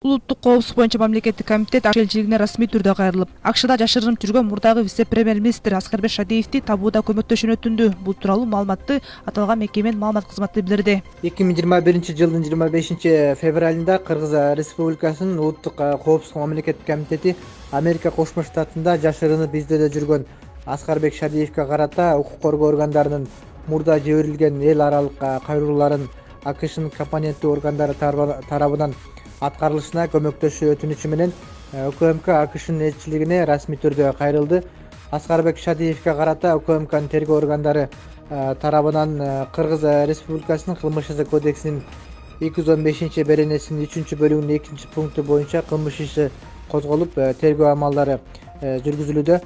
Улуттук коопсуздук боюнча мамлекеттик комитет АКШ элчилигине расмий түрдө кайрылып, АКШда жашырынып жүргөн мурдагы вице-премьер-министр Аскарбек Шадиевди табууда көмөктөшүүнү өтүндү. Бул тууралуу маалыматты аталган мекеменин маалымат кызматы билдирди. 2021-жылдын 25-февралында Кыргыз Республикасынын улуттук коопсуздук мамлекеттик комитети Америка Кошмо Штатында жашырынып издөөдө жүргөн Аскарбек Шадиевге карата укук коргоо органдарынын мурда жиберилген эл аралык кайрылууларын АКШнын компоненттүү органдары тарабынан аткарылышына көмөктөшүү өтүнүчү менен УКМК АКШнын элчилигине расмий түрдө кайрылды. Аскарбек Шадиевге карата УКМКнын тергөө органдары тарабынан Кыргыз Республикасынын кылмыш иши кодексинин 215 беренесинин 3-бөлүгүнүн 2-пункту боюнча кылмыш иши козголуп, тергөө амалдары жүргүзүлүүдө.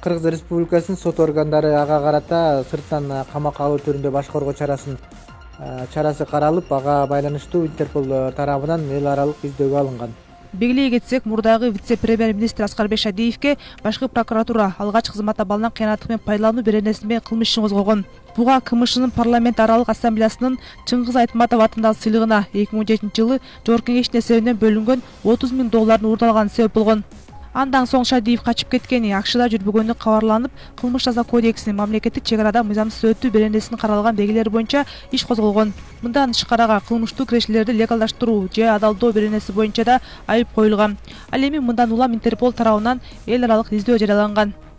Кыргыз Республикасынын сот органдары ага карата сырттан камакка алуу түрүндө баш коргоо чарасы каралып, ага байланыштуу Интерпол тарабынан эл аралык издөөгө алынган. Белгилей кетсек, мурдагы вице-премьер-министр Аскарбек Шадиевге башкы прокуратура алгач кызматта балынан кыянаттык менен пайдалануу беренеси менен кылмыш ишин козгогон. Буга КМШнын парламент аралык ассамблеясынын Чыңгыз Айтматов атындагы сыйлыгына 2017-жылы Жогорку Кеңештин эсебинен бөлүнгөн $30.000 уурдалганы себеп болгон. Андан соң Шадиев качып кеткени, АКШда жүрбөгөнү кабарланып, кылмыш жаза кодексинин мамлекеттик чек арада мыйзамсыз өтүү беренесинин каралган белгилери боюнча иш козголгон. Мындан тышкарыга кылмыштуу кирешилерди легалдаштыруу же адалдоо беренеси боюнча да айып коюлган. Ал эми мындан улам Интерпол тарабынан эл аралык издөө жарыяланган.